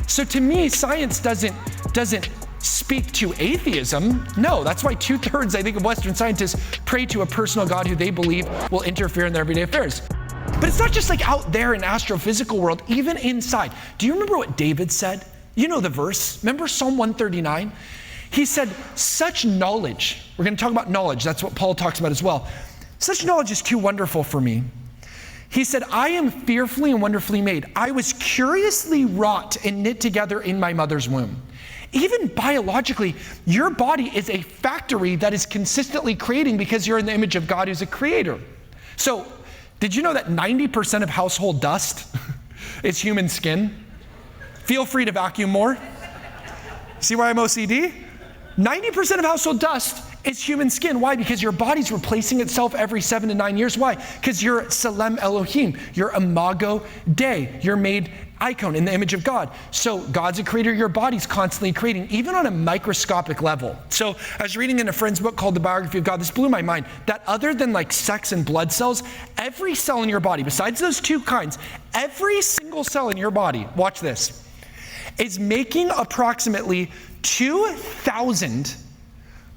So to me, science doesn't speak to atheism. No, that's why 2/3, I think, of Western scientists pray to a personal God who they believe will interfere in their everyday affairs. But it's not just like out there in astrophysical world, even inside. Do you remember what David said? You know the verse. Remember Psalm 139? He said, such knowledge, we're going to talk about knowledge. That's what Paul talks about as well. Such knowledge is too wonderful for me. He said, I am fearfully and wonderfully made. I was curiously wrought and knit together in my mother's womb. Even biologically, your body is a factory that is consistently creating because you're in the image of God who's a creator. So, did you know that 90% of household dust is human skin? Feel free to vacuum more. See why I'm OCD? 90% of household dust is human skin. Why? Because your body's replacing itself every 7 to 9 years. Why? Because you're Tselem Elohim. You're Imago Dei. You're made icon in the image of God. So God's a creator. Your body's constantly creating, even on a microscopic level. So I was reading in a friend's book called The Biography of God. This blew my mind. That other than like sex and blood cells, every cell in your body, besides those two kinds, every single cell in your body, watch this, is making approximately 2,000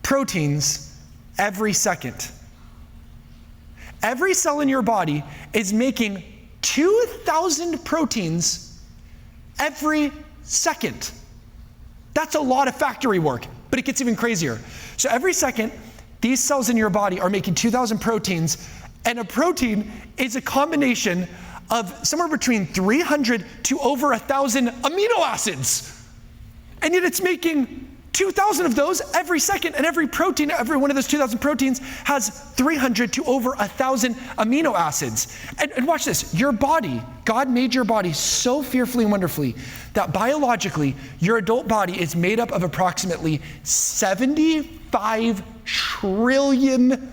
proteins every second. Every cell in your body is making 2,000 proteins every second. That's a lot of factory work, but it gets even crazier. So every second, these cells in your body are making 2,000 proteins, and a protein is a combination of somewhere between 300 to over 1,000 amino acids. And yet it's making 2,000 of those every second, and every protein, every one of those 2,000 proteins has 300 to over 1,000 amino acids. And watch this, your body, God made your body so fearfully and wonderfully that biologically, your adult body is made up of approximately 75 trillion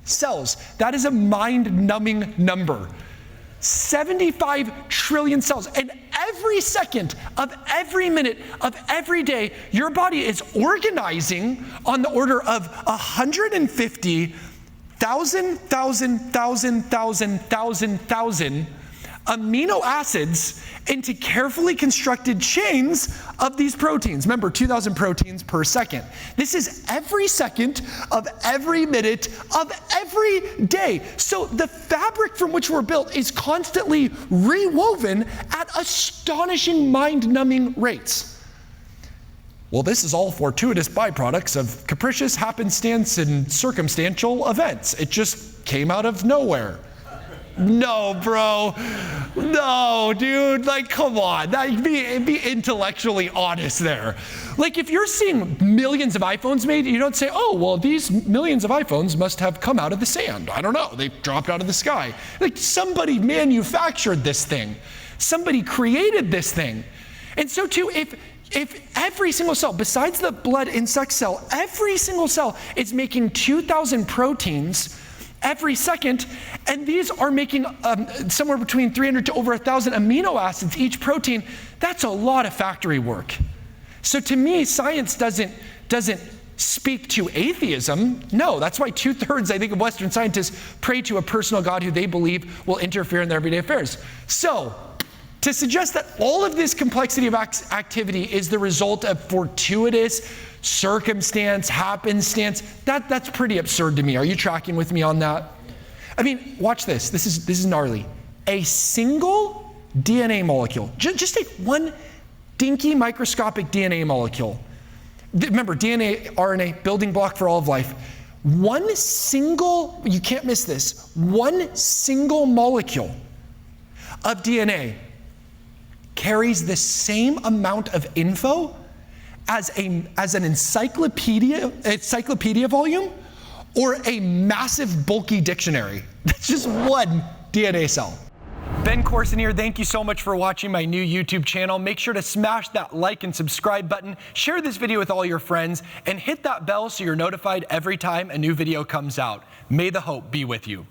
cells. That is a mind-numbing number. 75 trillion cells. And every second of every minute of every day, your body is organizing on the order of 150,000 amino acids into carefully constructed chains of these proteins. Remember, 2,000 proteins per second. This is every second of every minute of every day. So the fabric from which we're built is constantly rewoven at astonishing, mind-numbing rates. Well, this is all fortuitous byproducts of capricious happenstance and circumstantial events. It just came out of nowhere. No, bro. No, dude. Like, come on. Be intellectually honest there. Like, if you're seeing millions of iPhones made, you don't say, oh, well, these millions of iPhones must have come out of the sand. I don't know. They dropped out of the sky. Like, somebody manufactured this thing. Somebody created this thing. And so, too, if every single cell, besides the blood insect cell, every single cell is making 2,000 proteins every second, and these are making somewhere between 300 to over 1,000 amino acids each protein. That's a lot of factory work. So to me, science doesn't speak to atheism. No, that's why 2/3, I think, of Western scientists pray to a personal God who they believe will interfere in their everyday affairs. So to suggest that all of this complexity of activity is the result of fortuitous circumstance, happenstance, that's pretty absurd to me. Are you tracking with me on that? I mean, watch this. This is gnarly. A single DNA molecule, just take one dinky microscopic DNA molecule. Remember, DNA, RNA, building block for all of life. One single, you can't miss this, one single molecule of DNA carries the same amount of info as an encyclopedia volume or a massive bulky dictionary. That's just one DNA cell. Ben Courson here. Thank you so much for watching my new YouTube channel. Make sure to smash that like and subscribe button, share this video with all your friends, and hit that bell so you're notified every time a new video comes out. May the hope be with you.